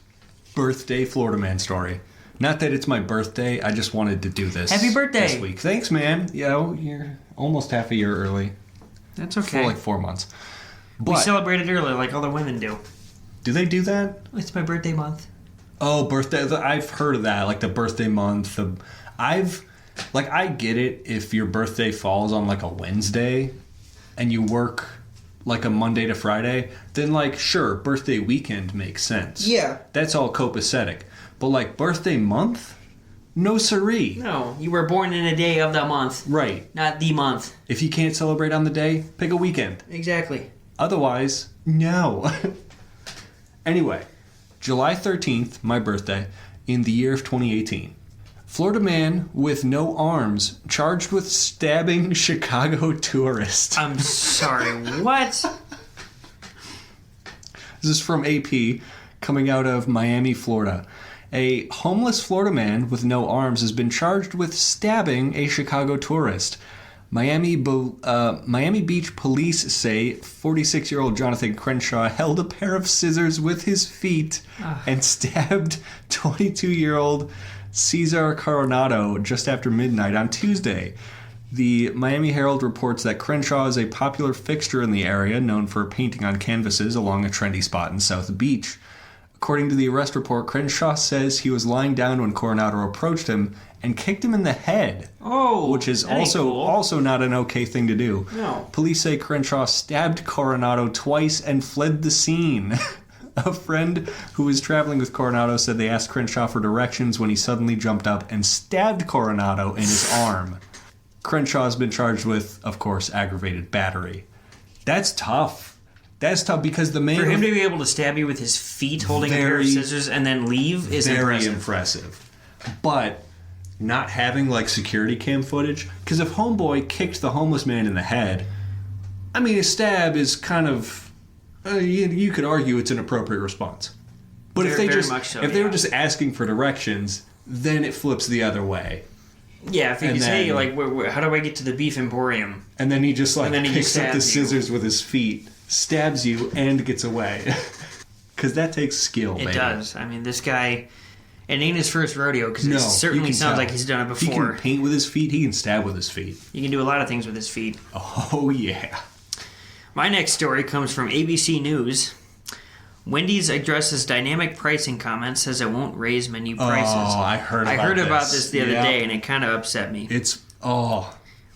birthday Florida Man story. Not that it's my birthday, I just wanted to do this. Happy birthday! This week. Thanks, man. You're almost half a year early. That's okay. For like 4 months. We But celebrated early like other women do. do they do that? It's my birthday month. Oh, birthday. I've heard of that, like the birthday month. I get it if your birthday falls on like a Wednesday and you work like a Monday to Friday, then like, sure, birthday weekend makes sense. Yeah. That's all copacetic. But like birthday month? No siree. No, you were born in a day of the month. Right. Not the month. If you can't celebrate on the day, pick a weekend. Exactly. Otherwise, no. Anyway, July 13th, my birthday, in the year of 2018. Florida man with no arms charged with stabbing Chicago tourist. I'm sorry, what? This is from AP, coming out of Miami, Florida. A homeless Florida man with no arms has been charged with stabbing a Chicago tourist. Miami Beach police say 46-year-old Jonathan Crenshaw held a pair of scissors with his feet and stabbed 22-year-old Cesar Coronado just after midnight on Tuesday. The Miami Herald reports that Crenshaw is a popular fixture in the area, known for painting on canvases along a trendy spot in South Beach. According to the arrest report, Crenshaw says he was lying down when Coronado approached him and kicked him in the head. Oh, which is that ain't cool. also not an okay thing to do. No. Police say Crenshaw stabbed Coronado twice and fled the scene. A friend who was traveling with Coronado said they asked Crenshaw for directions when he suddenly jumped up and stabbed Coronado in his arm. Crenshaw has been charged with, of course, aggravated battery. That's tough. That's tough because the man... For him to be able to stab you with his feet holding a pair of scissors and then leave is very impressive. But not having, like, security cam footage... Because if Homeboy kicked the homeless man in the head... I mean, a stab is kind of... you could argue it's an appropriate response. But if they were just asking for directions, then it flips the other way. Yeah, if he say, like, how do I get to the Beef Emporium? And then he just, like, picks up the scissors with his feet, stabs you, and gets away. Because that takes skill, It does. I mean, this guy... It ain't his first rodeo, because it certainly sounds like he's done it before. He can paint with his feet, he can stab with his feet. He can do a lot of things with his feet. Oh, yeah. My next story comes from ABC News. Wendy's addresses dynamic pricing comments, says it won't raise menu prices. Oh, I heard about this the other day, and it kind of upset me.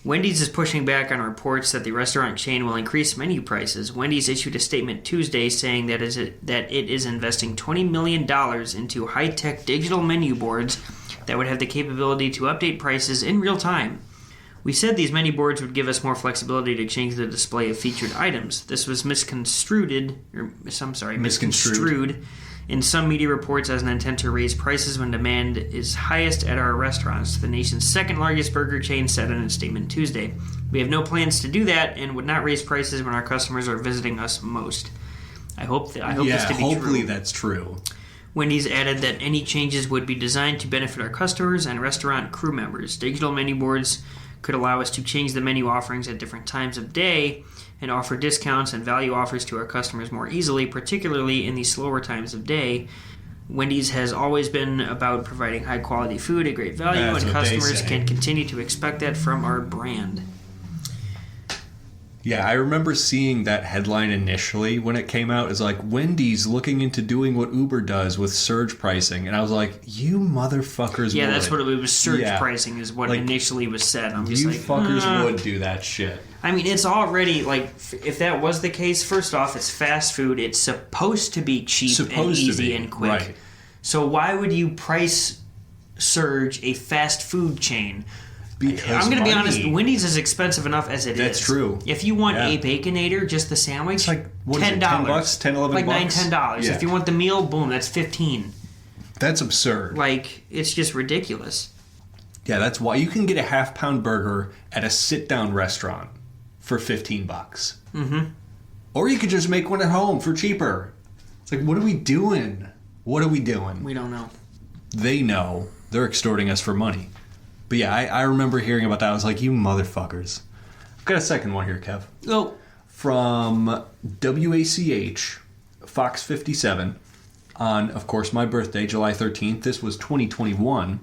Wendy's is pushing back on reports that the restaurant chain will increase menu prices. Wendy's issued a statement Tuesday saying that it is investing $20 million into high-tech digital menu boards that would have the capability to update prices in real time. We said these menu boards would give us more flexibility to change the display of featured items. This was misconstrued in some media reports as an intent to raise prices when demand is highest at our restaurants. The nation's second largest burger chain said in its statement Tuesday. We have no plans to do that and would not raise prices when our customers are visiting us most. I hope this to be true. Hopefully that's true. Wendy's added that any changes would be designed to benefit our customers and restaurant crew members. Digital menu boards could allow us to change the menu offerings at different times of day and offer discounts and value offers to our customers more easily, particularly in the slower times of day. Wendy's has always been about providing high-quality food at great value, and customers can continue to expect that from our brand. Yeah, I remember seeing that headline initially when it came out. It's like, Wendy's looking into doing what Uber does with surge pricing. And I was like, you motherfuckers would. That's what it was. Surge pricing is what initially was said. I'm just you fuckers would do that shit. I mean, it's already, like, if that was the case, first off, it's fast food. It's supposed to be cheap and easy and quick. Right. So why would you price surge a fast food chain? Because I'm going to be honest, Wendy's is expensive enough as it is. That's true. If you want a Baconator, just the sandwich, it's like, $10. $10, $11 like bucks? $9, $10. Yeah. If you want the meal, boom, that's $15. That's absurd. Like, it's just ridiculous. Yeah, that's why you can get a half-pound burger at a sit-down restaurant for $15. Mm-hmm. Or you could just make one at home for cheaper. It's like, what are we doing? What are we doing? We don't know. They know. They're extorting us for money. But yeah, I remember hearing about that. I was like, you motherfuckers. I've got a second one here, Kev. Oh. From WACH, Fox 57, on, of course, my birthday, July 13th. This was 2021.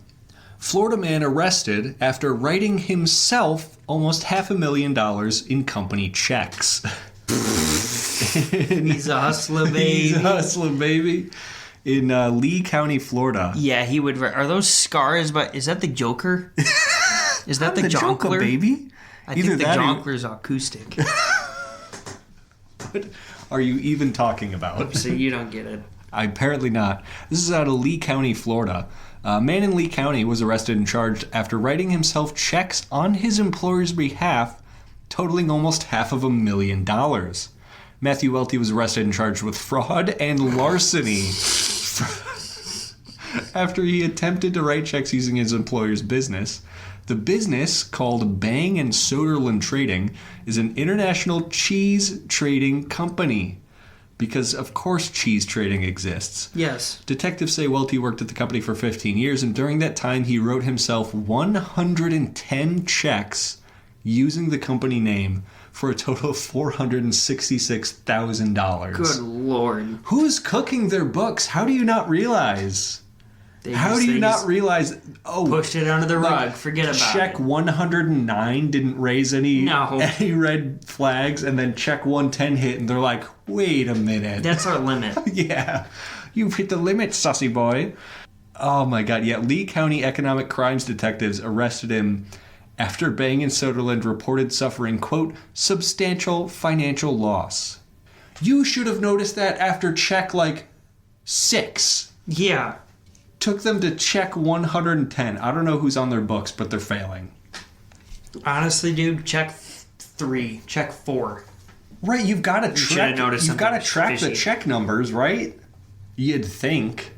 Florida man arrested after writing himself almost $500,000 in company checks. He's a hustler, baby. He's a hustler, baby. In Lee County, Florida. Yeah, he would. Are those scars? But is that the Joker? Is that the Jonkler, Joker, baby? I think the Jonkler's acoustic. What are you even talking about? So you don't get it. Apparently not. This is out of Lee County, Florida. A man in Lee County was arrested and charged after writing himself checks on his employer's behalf, totaling almost $500,000. Matthew Welty was arrested and charged with fraud and larceny after he attempted to write checks using his employer's business. The business, called Bang & Soderlund Trading, is an international cheese trading company. Because, of course, cheese trading exists. Yes. Detectives say Welty worked at the company for 15 years, and during that time he wrote himself 110 checks using the company name for a total of $466,000. Good Lord. Who's cooking their books? How do you not realize? How do you not realize? Oh, pushed it under the rug. Forget about it. Check 109 didn't raise any red flags, and then check 110 hit, and they're like, wait a minute. That's our limit. Yeah. You've hit the limit, sussy boy. Oh my God. Yeah, Lee County Economic Crimes detectives arrested him after Bang & Soderlund reported suffering, quote, substantial financial loss. You should have noticed that after check, 6. Yeah. Took them to check 110. I don't know who's on their books, but they're failing. Honestly, dude, check 3. Check 4. Right, you've got to should've noticed something the fishy. check numbers, right? You'd think.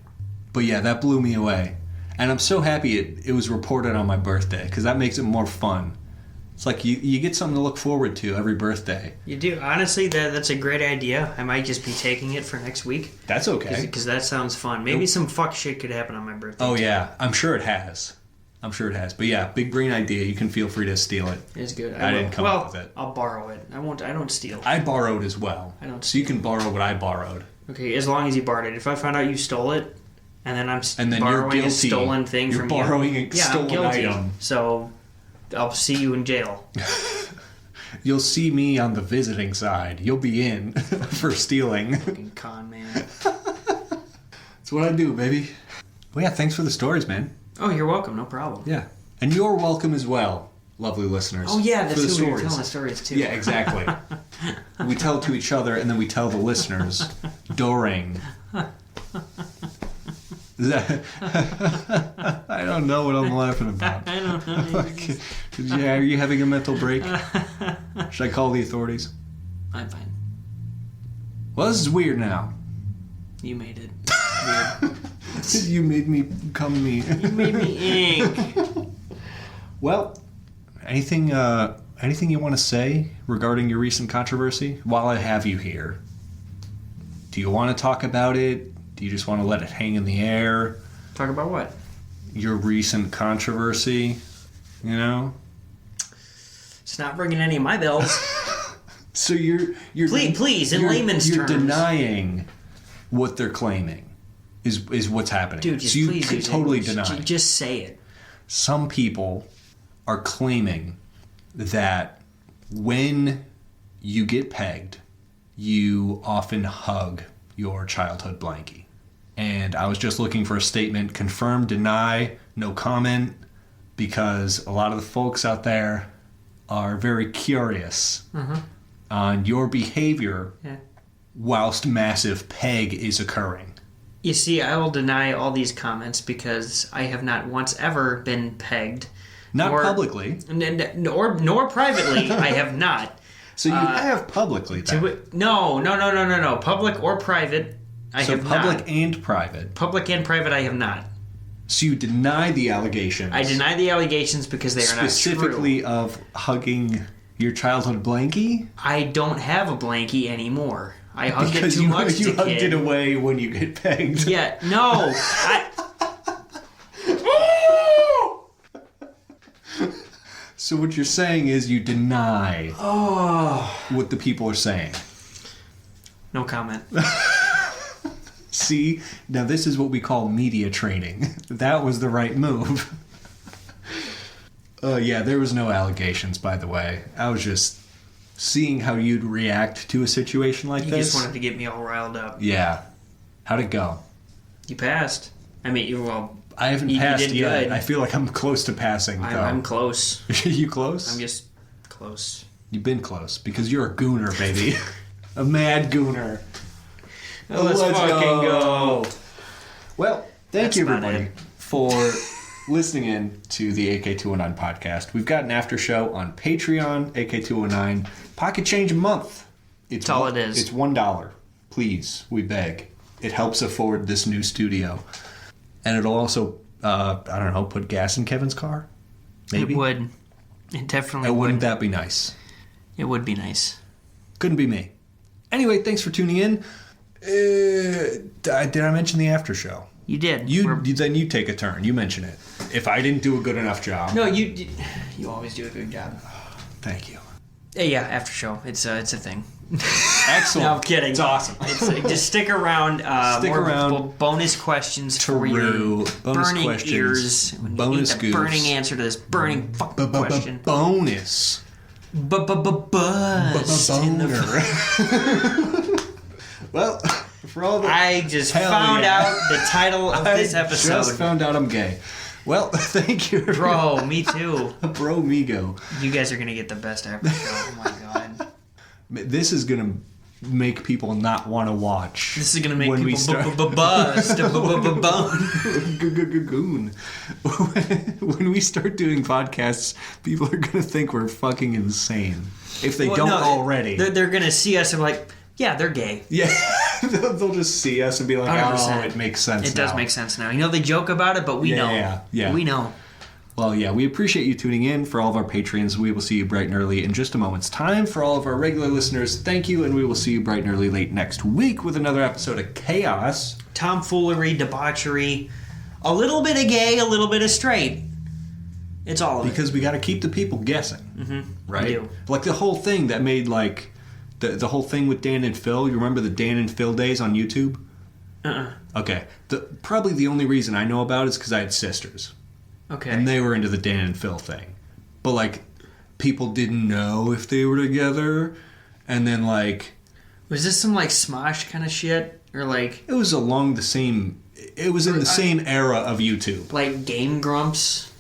But yeah, that blew me away. And I'm so happy it was reported on my birthday, because that makes it more fun. It's like you get something to look forward to every birthday. You do. Honestly, that's a great idea. I might just be taking it for next week. That's okay. Because that sounds fun. Maybe some fuck shit could happen on my birthday. Oh, yeah. I'm sure it has. But yeah, big brain idea. You can feel free to steal it. It's good. I didn't come up with it. I'll borrow it. I don't steal. I borrowed as well. I don't So you can borrow what I borrowed. Okay, as long as you borrowed it. If I find out you stole it, and then I'm And then borrowing you're a guilty. stolen thing You're from borrowing you. a stolen I'm guilty. item. So I'll see you in jail. You'll see me on the visiting side. You'll be in for stealing. Fucking con man. That's what I do, baby. Well, yeah, thanks for the stories, man. Oh, you're welcome. No problem. Yeah. And you're welcome as well, lovely listeners. Oh, yeah, that's for the who we were stories. telling the stories to. Yeah, exactly. We tell to each other, and then we tell the listeners during. Is that... I don't know what I'm laughing about. I don't know. Yeah, are you having a mental break? Should I call the authorities? I'm fine. Well, this is weird now. You made it. Weird. You made me become me. You made me ink. Well, anything you want to say regarding your recent controversy while I have you here? Do you want to talk about it? Do you just want to let it hang in the air? Talk about what? Your recent controversy, you know? It's not ringing any of my bells. So you're Please, in layman's you're terms. denying what they're claiming is what's happening. Dude, just so you please can use totally English. deny. Just say it. Some people are claiming that when you get pegged, you often hug your childhood blankie. And I was just looking for a statement, confirm, deny, no comment, because a lot of the folks out there are very curious on your behavior whilst massive peg is occurring. You see, I will deny all these comments because I have not once ever been pegged. Not publicly. Nor privately, I have not. So you have publicly then. No. Public or private, I have not. So public and private. Public and private, I have not. So you deny the allegations. I deny the allegations because they are not true. Specifically of hugging your childhood blankie? I don't have a blankie anymore. I hugged Because it too much you as a hugged kid. it away when you get pegged. Yeah, no. So what you're saying is you deny what the people are saying. No comment. See, now this is what we call media training. That was the right move. Yeah, there was no allegations, by the way. I was just seeing how you'd react to a situation like You this. just wanted to get me all riled up. Yeah. How'd it go? You passed. I mean, I haven't you passed did yet. good. I feel like I'm close to passing, though. I'm close. You close? I'm just close. You've been close, because you're a Gooner, baby. A mad Gooner. Let's fucking go. Well, thank That's you, about everybody, it. for listening in to the AK209 podcast. We've got an after show on Patreon, AK209. Pocket change a month. That's all it is. It's $1. Please, we beg. It helps afford this new studio. And it'll also, I don't know, put gas in Kevin's car? Maybe? It would. It definitely And would. wouldn't that be nice? It would be nice. Couldn't be me. Anyway, thanks for tuning in. Did I mention the after show? You did. Then you take a turn. You mention it. If I didn't do a good enough job. No, you always do a good job. Thank you. Yeah, after show. It's a thing. Excellent. No, I'm kidding. It's awesome. Just stick around. Stick more around. Bonus questions for your Bonus burning questions. ears. When Bonus you need the goofs. burning answer to this burning fucking question. Bonus. Buzz in the Well, for all the... I just Hell found yeah. out the title of this episode. I just found out I'm gay. Well, thank you. Bro, me too. Bro, migo. You guys are going to get the best after show. Oh my god. This is going to make people not want to watch. This is gonna make when people buzz. Goon. When we start doing podcasts, people are gonna think we're fucking insane if they don't already. They're gonna see us and be like, yeah, they're gay. Yeah, they'll just see us and be like, 100%. oh, it makes sense. It does make sense now. You know, they joke about it, but we know. Yeah. We know. Well, yeah, we appreciate you tuning in. For all of our patrons, we will see you bright and early in just a moment's time. For all of our regular listeners, thank you, and we will see you bright and early late next week with another episode of Chaos. Tomfoolery, debauchery, a little bit of gay, a little bit of straight. It's all of it. Because we got to keep the people guessing, right? We do. Like the whole thing that made like the whole thing with Dan and Phil. You remember the Dan and Phil days on YouTube? Okay. Probably the only reason I know about it is because I had sisters. Okay. And they were into the Dan and Phil thing. But, like, people didn't know if they were together. And then, like... Was this some, like, Smosh kind of shit? Or, like... It was along the same... It was in the same era of YouTube. Like Game Grumps,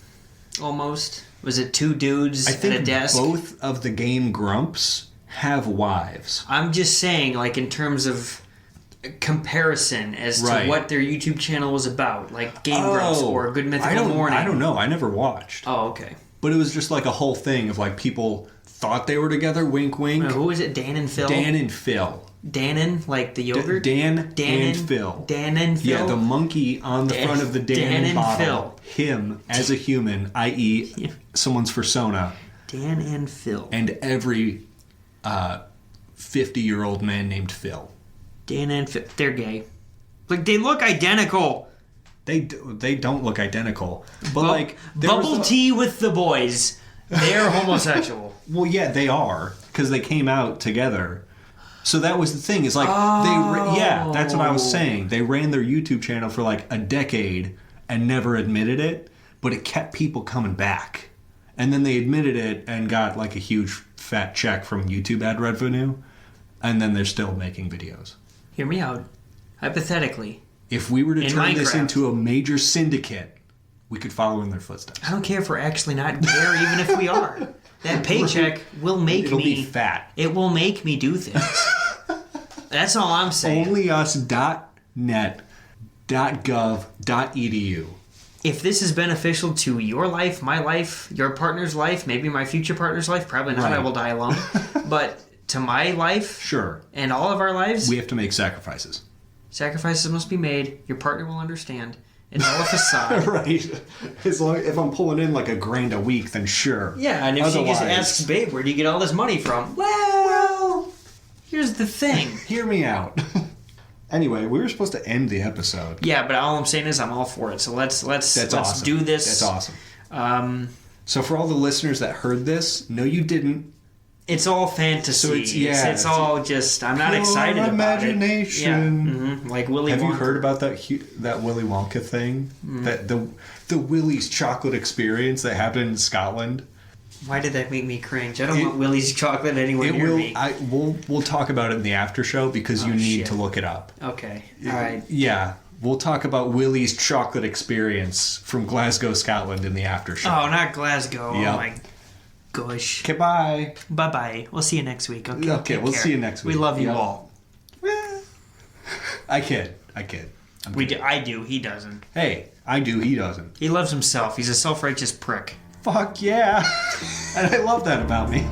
almost? Was it two dudes at a desk? I think both of the Game Grumps have wives. I'm just saying, like, in terms of comparison as to what their YouTube channel was about, like Game Grumps or Good Mythical Morning. I don't know. I never watched. Oh, okay. But it was just like a whole thing of like people thought they were together. Wink, wink. Who was it? Dan and Phil. Dan and Phil. Dannon, like the yogurt. Dan and Phil. Dan and Phil. Yeah, the monkey on the front of the Dan bottle. Phil. Him as a human, i.e., someone's persona. Dan and Phil. And every 50-year-old man named Phil. Dan and Phil. They're gay. Like, they look identical. They don't look identical. But, like... Bubble tea with the boys. They're homosexual. Well, yeah, they are. Because they came out together. So that was the thing. It's like... Yeah, that's what I was saying. They ran their YouTube channel for, like, a decade and never admitted it. But it kept people coming back. And then they admitted it and got, like, a huge fat check from YouTube ad revenue. And then they're still making videos. Hear me out. Hypothetically. If we were to turn this Minecraft. into a major syndicate, we could follow in their footsteps. I don't care if we're actually not gay or even if we are. That paycheck will make It'll be fat. It will make me do things. That's all I'm saying. Onlyus.net.gov.edu. If this is beneficial to your life, my life, your partner's life, maybe my future partner's life, probably not, I will die alone. But to my life, sure, and all of our lives, we have to make sacrifices. Sacrifices must be made. Your partner will understand. It's all a facade. Right. As long if I'm pulling in like $1,000 a week, then sure. Yeah, and if she just asks, babe, where do you get all this money from? Well, here's the thing. Hear me out. Anyway, we were supposed to end the episode. Yeah, but all I'm saying is I'm all for it. So let's awesome. do this. That's awesome. So for all the listeners that heard this, no, you didn't. It's all fantasy. So it's all just. I'm not excited about imagination. It. Yeah. Mm-hmm. Like Willy Wonka. Have you heard about that Willy Wonka thing? That the Willy's chocolate experience that happened in Scotland. Why did that make me cringe? I don't want Willy's chocolate anywhere near me. We'll talk about it in the after show because you need to look it up. Okay. All right. Yeah. We'll talk about Willy's chocolate experience from Glasgow, Scotland in the after show. Oh, not Glasgow. Yep. Oh my gosh. Okay, bye. Bye-bye. We'll see you next week. Okay, we'll see you next week. We love you all. I kid. I do. He doesn't. Hey, I do. He doesn't. He loves himself. He's a self-righteous prick. Fuck yeah. And I love that about me.